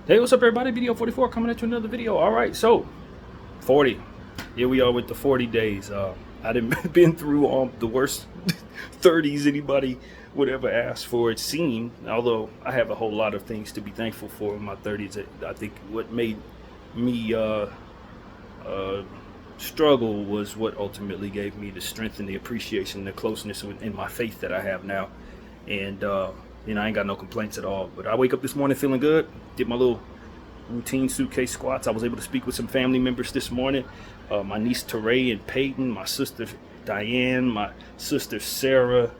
Hey, what's up, everybody? Bdf 44 coming at you another video. All right, so 40. Here we are with the 40 days. I didn't been through the worst 30s anybody would ever ask for, it seemed. Although I have a whole lot of things to be thankful for in my 30s. I think what made me struggle was what ultimately gave me the strength and the appreciation, the closeness in my faith that I have now. And I ain't got no complaints at all. But I wake up this morning feeling good. Did my little routine suitcase squats. I was able to speak with some family members this morning. My niece Teray and Peyton, my sister Diane, my sister Sarah,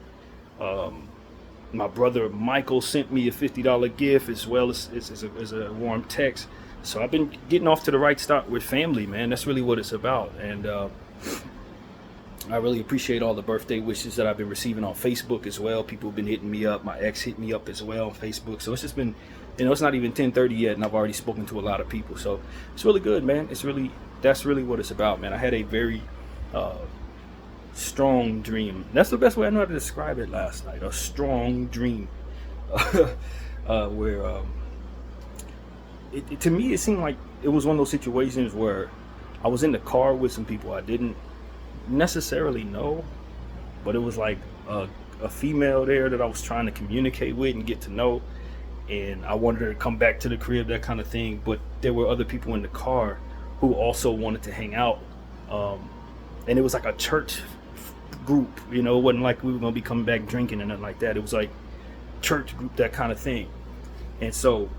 my brother Michael sent me a $50 gift as well as a warm text. So I've been getting off to the right start with family, man. That's really what it's about. And I really appreciate all the birthday wishes that I've been receiving on Facebook as well. People have been hitting me up. My ex hit me up as well on Facebook. So it's just been, it's not even 10:30 yet, and I've already spoken to a lot of people. So it's really good, man. That's really what it's about, man. I had a very strong dream. That's the best way I know how to describe it last night. A strong dream, where to me it seemed like it was one of those situations where I was in the car with some people I didn't necessarily know, but it was like a female there that I was trying to communicate with and get to know, and I wanted her to come back to the crib, that kind of thing. But there were other people in the car who also wanted to hang out, and it was like a church group. It wasn't like we were going to be coming back drinking and nothing like that. It was like church group, that kind of thing. And so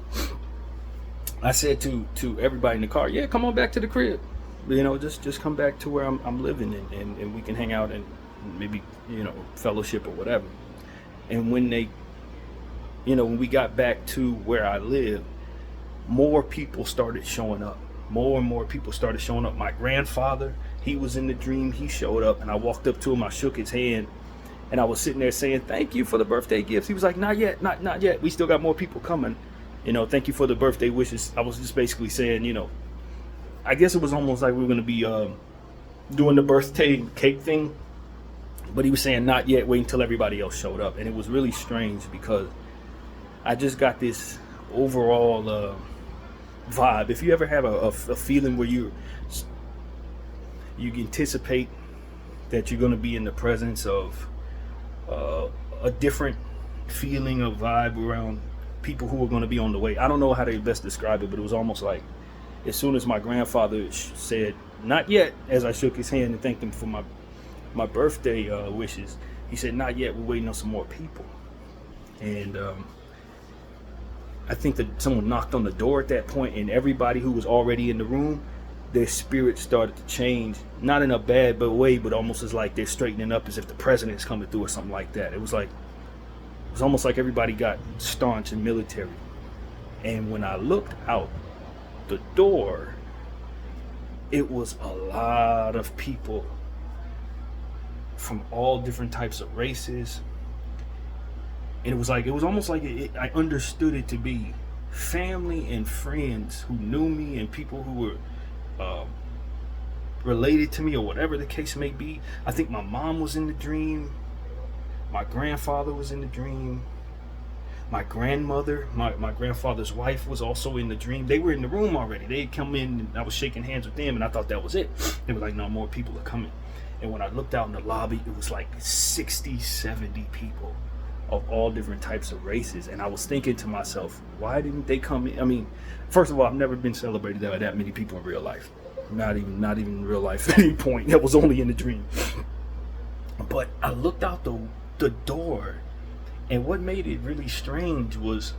I said to everybody in the car, yeah, come on back to the crib. Just come back to where I'm living, and we can hang out and maybe, fellowship or whatever. And when when we got back to where I live, more people started showing up. More and more people started showing up. My grandfather, he was in the dream. He showed up, and I walked up to him. I shook his hand, and I was sitting there saying, thank you for the birthday gifts. He was like, not yet, not yet. We still got more people coming. Thank you for the birthday wishes. I was just basically saying, I guess it was almost like we were going to be doing the birthday cake thing. But he was saying not yet, wait until everybody else showed up. And it was really strange because I just got this overall vibe. If you ever have a feeling where you anticipate that you're going to be in the presence of a different feeling of vibe around people who are going to be on the way. I don't know how to best describe it, but it was almost like, as soon as my grandfather said, not yet, as I shook his hand and thanked him for my birthday wishes, he said, not yet, we're waiting on some more people. And I think that someone knocked on the door at that point, and everybody who was already in the room, their spirit started to change, not in a bad way, but almost as like they're straightening up, as if the president's coming through or something like that. It was almost like everybody got staunch and military. And when I looked out the door, it was a lot of people from all different types of races, and it was almost like I understood it to be family and friends who knew me, and people who were related to me, or whatever the case may be. I think my mom was in the dream, my grandfather was in the dream, my grandmother, my grandfather's wife was also in the dream. They were in the room already. They had come in, and I was shaking hands with them, and I thought that was it. They were like, no, more people are coming. And when I looked out in the lobby, it was like 60, 70 people of all different types of races. And I was thinking to myself, why didn't they come in? I mean, first of all, I've never been celebrated by that many people in real life. Not even in real life at any point. That was only in the dream. But I looked out the door, and what made it really strange was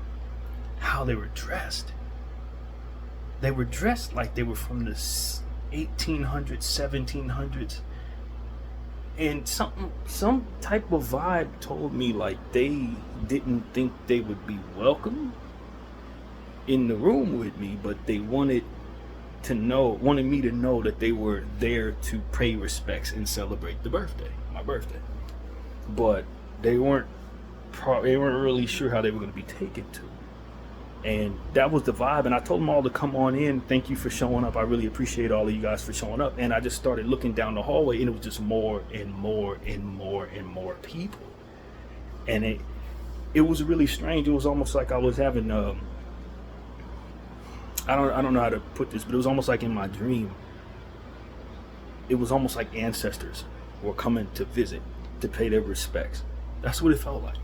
how they were dressed. They were dressed like they were from the 1800s, 1700s. And some type of vibe told me like they didn't think they would be welcome in the room with me, but they wanted me to know that they were there to pay respects and celebrate my birthday. But they weren't really sure how they were going to be taken to. And that was the vibe. And I told them all to come on in. Thank you for showing up. I really appreciate all of you guys for showing up. And I just started looking down the hallway, and it was just more and more and more and more people. And it was really strange. It was almost like I was having I don't know how to put this, but it was almost like in my dream, it was almost like ancestors were coming to visit, to pay their respects. That's what it felt like.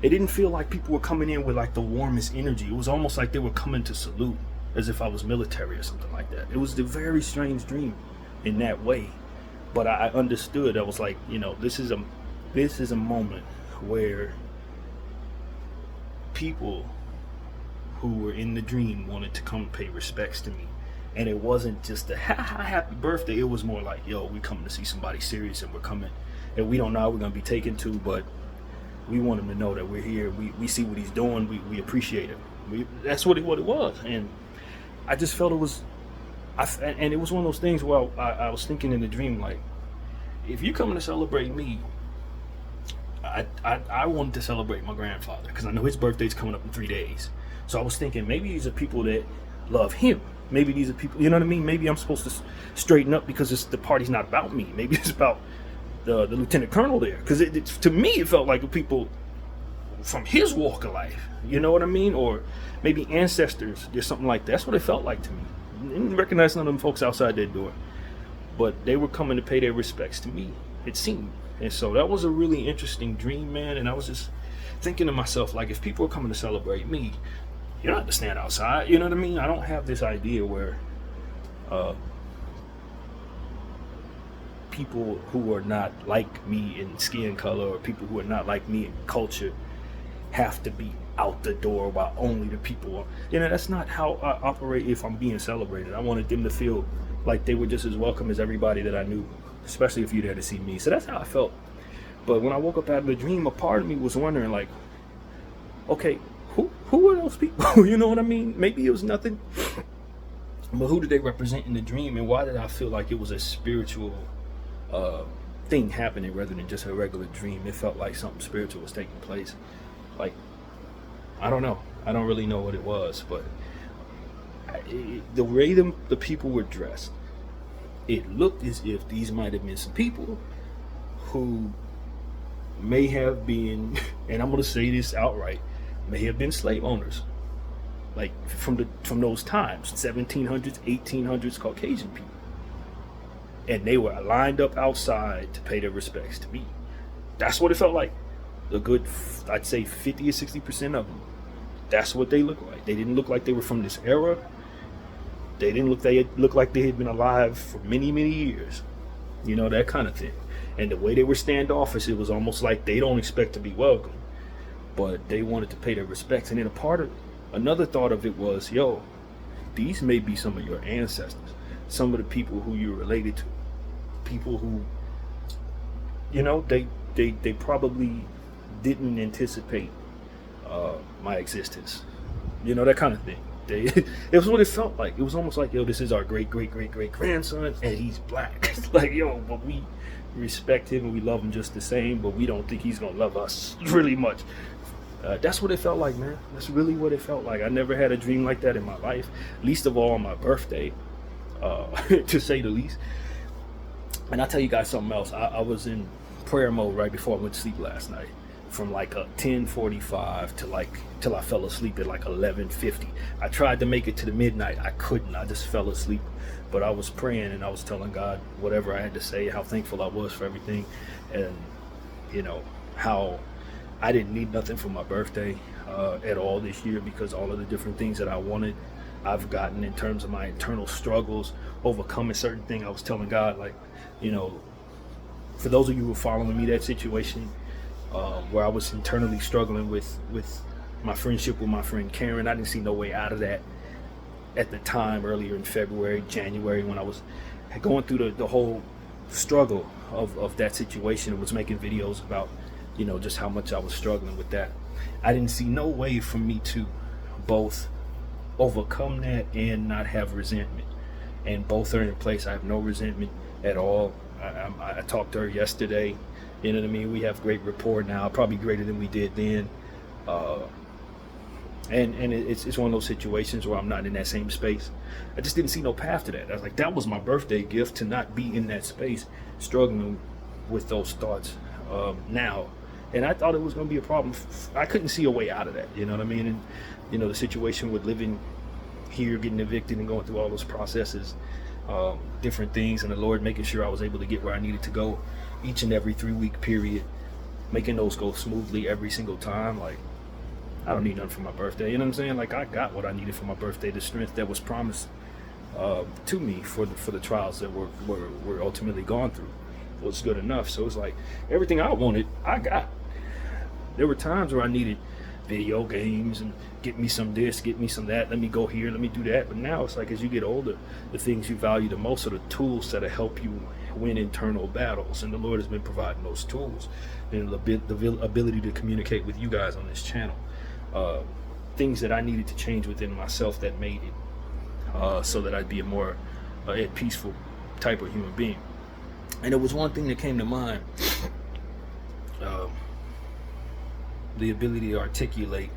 It didn't feel like people were coming in with like the warmest energy. It was almost like they were coming to salute, as if I was military or something like that. It was a very strange dream in that way. But I understood. I was like, this is a moment where people who were in the dream wanted to come pay respects to me. And it wasn't just a happy birthday. It was more like, yo, we coming to see somebody serious, and we're coming, and we don't know how we're going to be taken to, but we want him to know that we're here. We see what he's doing. We appreciate him. That's what it was. And I just felt it was, and it was one of those things where I was thinking in the dream, like, if you're coming to celebrate me, I wanted to celebrate my grandfather, because I know his birthday's coming up in 3 days. So I was thinking, maybe these are people that love him. Maybe these are people, you know what I mean? Maybe I'm supposed to straighten up because the party's not about me. Maybe it's about the lieutenant colonel there. Because to me, it felt like people from his walk of life. You know what I mean? Or maybe ancestors, or something like that. That's what it felt like to me. I didn't recognize none of them folks outside their door. But they were coming to pay their respects to me, it seemed. And so that was a really interesting dream, man. And I was just thinking to myself, like, if people are coming to celebrate me, you don't have to stand outside. You know what I mean? I don't have this idea where people who are not like me in skin color, or people who are not like me in culture, have to be out the door while only the people are. That's not how I operate if I'm being celebrated. I wanted them to feel like they were just as welcome as everybody that I knew, especially if you're there to see me. So that's how I felt. But when I woke up out of the dream, a part of me was wondering, like, okay, who are those people? You know what I mean? Maybe it was nothing, but who did they represent in the dream, and why did I feel like it was a spiritual thing happening rather than just a regular dream? It felt like something spiritual was taking place. Like, I don't know. I don't really know what it was, but the way the people were dressed, it looked as if these might have been some people who may have been, and I'm going to say this outright, may have been slave owners, like from those times, 1700s, 1800s, Caucasian people. And they were lined up outside to pay their respects to me. That's what it felt like. A good, I'd say 50 or 60% of them. That's what they looked like. They didn't look like they were from this era. They didn't look like they had been alive for many, many years. That kind of thing. And the way they were standoffish, it was almost like they don't expect to be welcome, but they wanted to pay their respects. And then another thought of it was, yo, these may be some of your ancestors, some of the people who you're related to, people who, they probably didn't anticipate my existence, that kind of thing. It was what it felt like. It was almost like, yo, this is our great grandson, and he's black. Like, yo, but we respect him and we love him just the same, but we don't think he's gonna love us really much. That's what it felt like, man. That's really what it felt like. I never had a dream like that in my life, least of all on my birthday, to say the least. And I'll tell you guys something else. I was in prayer mode right before I went to sleep last night, from like 10:45 to till I fell asleep at like 11:50. I tried to make it to the midnight. I couldn't. I just fell asleep. But I was praying and I was telling God whatever I had to say, how thankful I was for everything, and how I didn't need nothing for my birthday at all this year, because all of the different things that I wanted, I've gotten in terms of my internal struggles, overcoming certain things. I was telling God, like, for those of you who are following me, that situation where I was internally struggling with my friendship with my friend Karen, I didn't see no way out of that at the time, earlier in February, January, when I was going through the whole struggle of that situation, and was making videos about, just how much I was struggling with that. I didn't see no way for me to both overcome that and not have resentment. And both are in place. I have no resentment at all. I talked to her yesterday. You know what I mean? We have great rapport now, probably greater than we did then. And it's one of those situations where I'm not in that same space. I just didn't see no path to that. I was like, that was my birthday gift, to not be in that space, struggling with those thoughts now. And I thought it was going to be a problem. I couldn't see a way out of that. You know what I mean? And, the situation with living here getting evicted and going through all those processes, different things, and the Lord making sure I was able to get where I needed to go each and every 3-week period, making those go smoothly every single time. Like, I don't need nothing for my birthday, you know what I'm saying? Like, I got what I needed for my birthday, the strength that was promised to me for the trials that were ultimately gone through was good enough. So it's like everything I wanted, I got. There were times where I needed video games and get me some this, get me some that, let me go here, let me do that. But now it's like, as you get older, the things you value the most are the tools that help you win internal battles, and the Lord has been providing those tools, and the ability to communicate with you guys on this channel, things that I needed to change within myself that made it so that I'd be a more at peaceful type of human being. And there was one thing that came to mind, the ability to articulate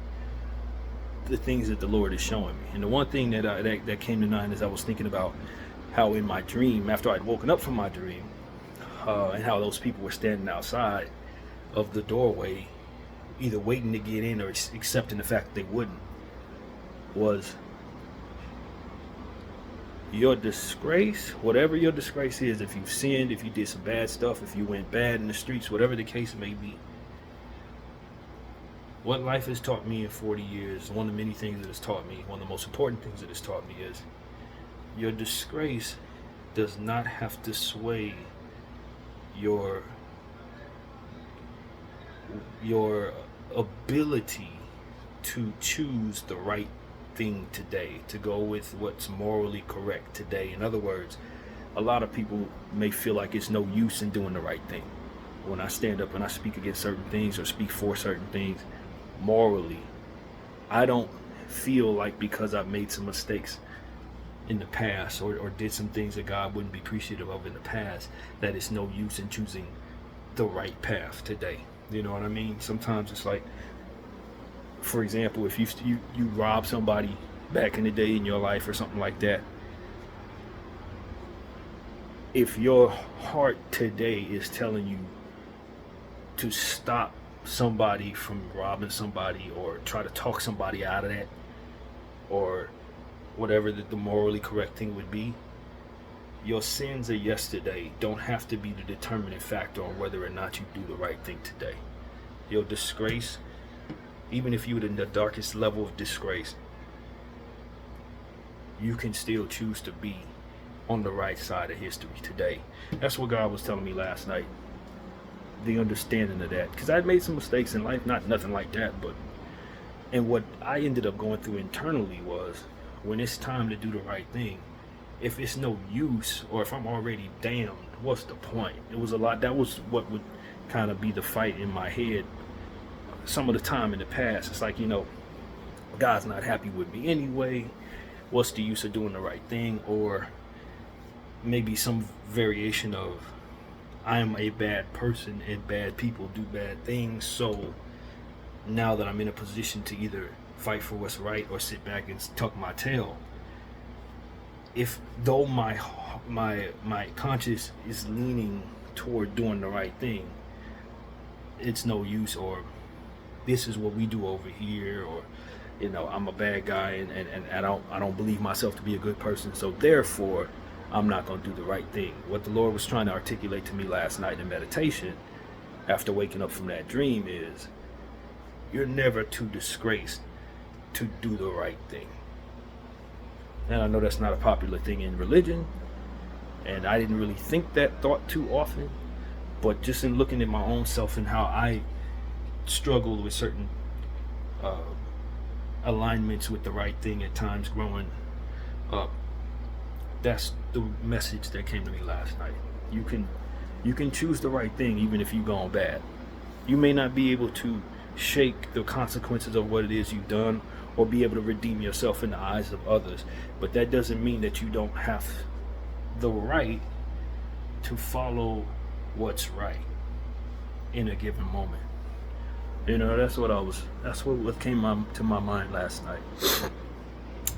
the things that the Lord is showing me. And the one thing that came to mind is I was thinking about how in my dream, after I'd woken up from my dream, and how those people were standing outside of the doorway, either waiting to get in or accepting the fact that they wouldn't, was your disgrace, whatever your disgrace is, if you've sinned, if you did some bad stuff, if you went bad in the streets, whatever the case may be. What life has taught me in 40 years, one of the many things that it's taught me, one of the most important things that it's taught me is your disgrace does not have to sway your ability to choose the right thing today, to go with what's morally correct today. In other words, a lot of people may feel like it's no use in doing the right thing. When I stand up and I speak against certain things or speak for certain things, morally, I don't feel like because I've made some mistakes in the past or did some things that God wouldn't be appreciative of in the past, that it's no use in choosing the right path today. You know what I mean? Sometimes it's like, for example, if you rob somebody back in the day in your life or something like that, if your heart today is telling you to stop somebody from robbing somebody or try to talk somebody out of that, or whatever the morally correct thing would be, your sins of yesterday don't have to be the determining factor on whether or not you do the right thing today. Your disgrace, even if you're in the darkest level of disgrace, you can still choose to be on the right side of history today. That's what God was telling me last night, the understanding of that, because I'd made some mistakes in life, nothing like that, but and what I ended up going through internally was, when it's time to do the right thing, if it's no use, or if I'm already damned, what's the point? It was a lot. That was what would kind of be the fight in my head some of the time in the past. It's like, God's not happy with me anyway, what's the use of doing the right thing? Or maybe some variation of, I am a bad person and bad people do bad things, so now that I'm in a position to either fight for what's right or sit back and tuck my tail, if though my conscience is leaning toward doing the right thing, it's no use, or this is what we do over here, or I'm a bad guy and I don't believe myself to be a good person, so therefore I'm not going to do the right thing. What the Lord was trying to articulate to me last night in meditation, after waking up from that dream, is you're never too disgraced to do the right thing. And I know that's not a popular thing in religion, and I didn't really think that thought too often, but just in looking at my own self and how I struggled with certain alignments with the right thing at times growing up, that's the message that came to me last night. You can choose the right thing even if you've gone bad. You may not be able to shake the consequences of what it is you've done or be able to redeem yourself in the eyes of others, but that doesn't mean that you don't have the right to follow what's right in a given moment. That's what came to my mind last night.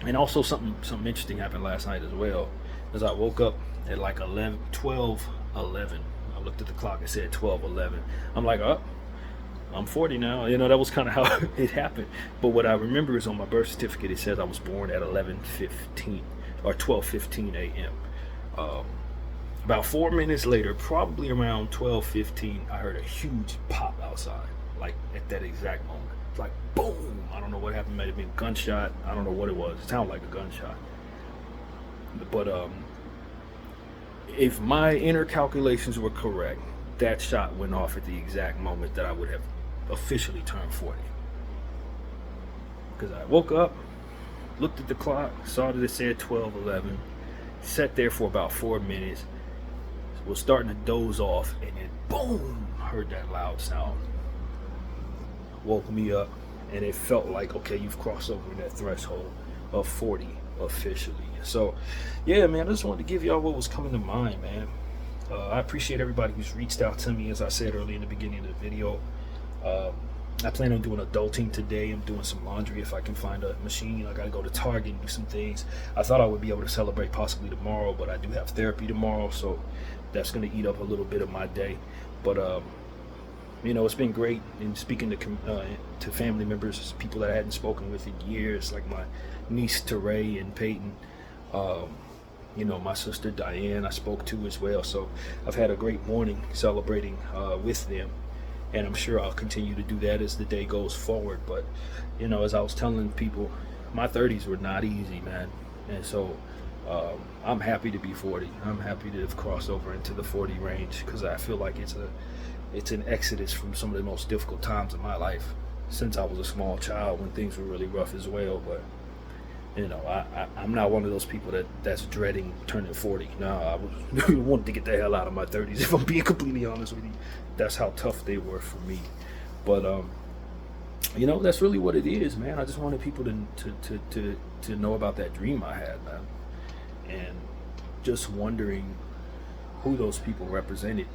And also something interesting happened last night as well. As I woke up at like 12:11, I looked at the clock, it said 12:11. I'm like, I'm 40 now. You know, that was kind of how it happened. But what I remember is on my birth certificate, it says I was born at 11:15 or 12:15 a.m. Um, about 4 minutes later, probably around 12:15, I heard a huge pop outside, like at that exact moment. It's like boom. I don't know what happened. It might have been a gunshot. I don't know what it was. It sounded like a gunshot. But if my inner calculations were correct, that shot went off at the exact moment that I would have officially turned 40. Because I woke up, looked at the clock, saw that it said 12:11, sat there for about 4 minutes, was starting to doze off, and then boom, heard that loud sound. Woke me up, and it felt like, okay, you've crossed over that threshold of 40 officially. So, yeah, man, I just wanted to give y'all what was coming to mind, man. I appreciate everybody who's reached out to me, as I said earlier in the beginning of the video. I plan on doing adulting today. I'm doing some laundry if I can find a machine. I gotta go to Target and do some things. I thought I would be able to celebrate possibly tomorrow, but I do have therapy tomorrow, so that's gonna eat up a little bit of my day. But you know, it's been great in speaking to family members, people that I hadn't spoken with in years, like my niece Teray and Peyton. You know, my sister Diane I spoke to as well. So I've had a great morning celebrating with them, and I'm sure I'll continue to do that as the day goes forward. But you know, as I was telling people, my 30s were not easy, man, and so I'm happy to be 40. I'm happy to have crossed over into the 40 range, because I feel like it's an exodus from some of the most difficult times of my life since I was a small child, when things were really rough as well. But you know, I'm not one of those people that's dreading turning 40. No, I wanted to get the hell out of my 30s, if I'm being completely honest with you. That's how tough they were for me. But you know, that's really what it is, man. I just wanted people to know about that dream I had, man, and just wondering who those people represented.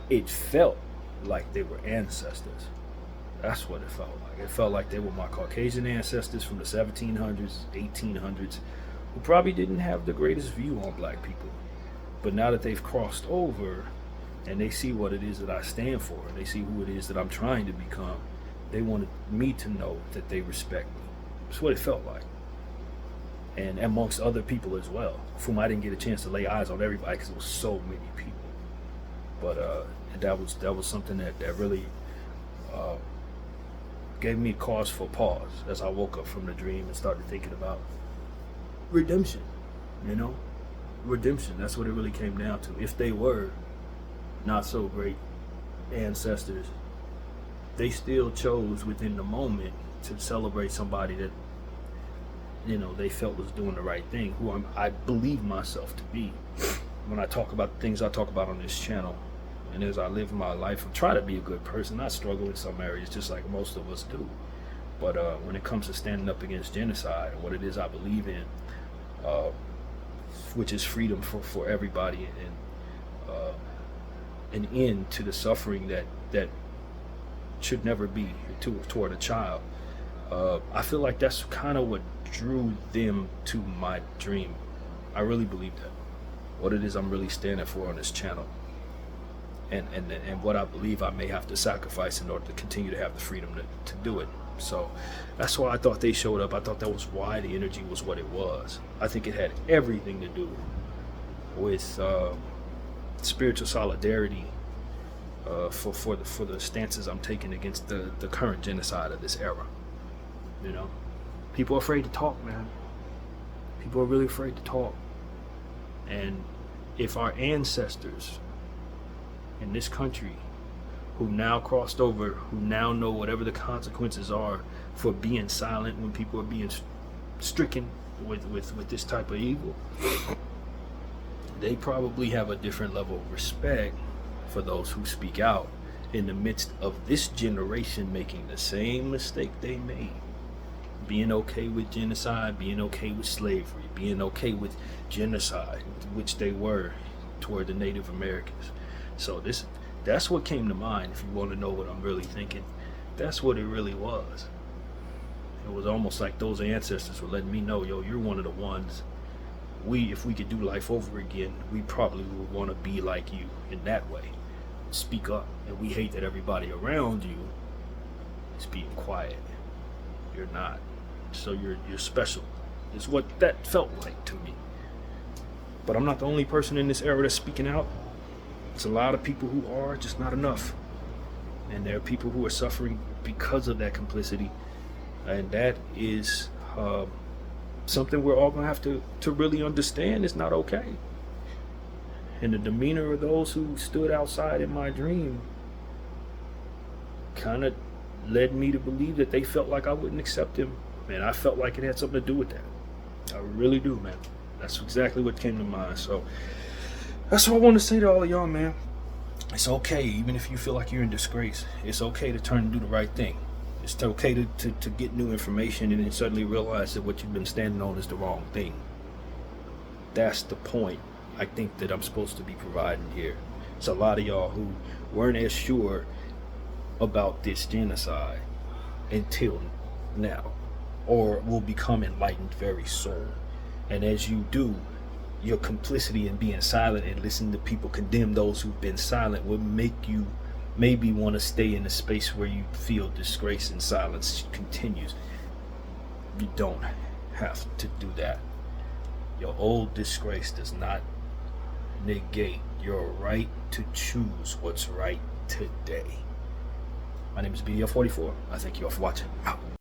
It felt like they were ancestors. That's what it felt like. It felt like they were my Caucasian ancestors from the 1700s, 1800s, who probably didn't have the greatest view on black people. But now that they've crossed over and they see what it is that I stand for, and they see who it is that I'm trying to become, they wanted me to know that they respect me. That's what it felt like. And amongst other people as well, whom I didn't get a chance to lay eyes on everybody because it was so many people. But that was something that really gave me cause for pause as I woke up from the dream and started thinking about redemption. You know, redemption. That's what it really came down to. If they were not so great ancestors, they still chose within the moment to celebrate somebody that, you know, they felt was doing the right thing, who I believe myself to be. When I talk about the things I talk about on this channel, and as I live my life, I try to be a good person. I struggle in some areas, just like most of us do. But when it comes to standing up against genocide and what it is I believe in, which is freedom for everybody, and an end to the suffering that should never be toward a child, I feel like that's kind of what drew them to my dream. I really believe that. What it is I'm really standing for on this channel. And what I believe I may have to sacrifice in order to continue to have the freedom to do it. So that's why I thought they showed up. I thought that was why the energy was what it was. I think it had everything to do with spiritual solidarity for the stances I'm taking against the current genocide of this era. You know, people are afraid to talk, man. People are really afraid to talk. And if our ancestors in this country, who now crossed over, who now know whatever the consequences are for being silent when people are being stricken with this type of evil, they probably have a different level of respect for those who speak out in the midst of this generation making the same mistake they made. Being okay with genocide, being okay with slavery, being okay with genocide, which they were toward the Native Americans. So that's what came to mind. If you want to know what I'm really thinking, that's what it really was. It was almost like those ancestors were letting me know, yo, you're one of the ones. If we could do life over again, we probably would want to be like you in that way. Speak up. And we hate that everybody around you is being quiet. You're not. So you're special. Is what that felt like to me. But I'm not the only person in this era that's speaking out. There's a lot of people who are, just not enough. And there are people who are suffering because of that complicity. And that is something we're all gonna have to really understand is not okay. And the demeanor of those who stood outside in my dream kind of led me to believe that they felt like I wouldn't accept him. And I felt like it had something to do with that. I really do, man. That's exactly what came to mind. So that's what I want to say to all of y'all, man. It's okay, even if you feel like you're in disgrace. It's okay to turn and do the right thing. It's okay to get new information and then suddenly realize that what you've been standing on is the wrong thing. That's the point I think that I'm supposed to be providing here. It's a lot of y'all who weren't as sure about this genocide until now, or will become enlightened very soon. And as you do, your complicity in being silent and listening to people condemn those who've been silent will make you maybe want to stay in a space where you feel disgrace and silence continues. You don't have to do that. Your old disgrace does not negate your right to choose what's right today. My name is Bdf 44. I thank you all for watching. Out.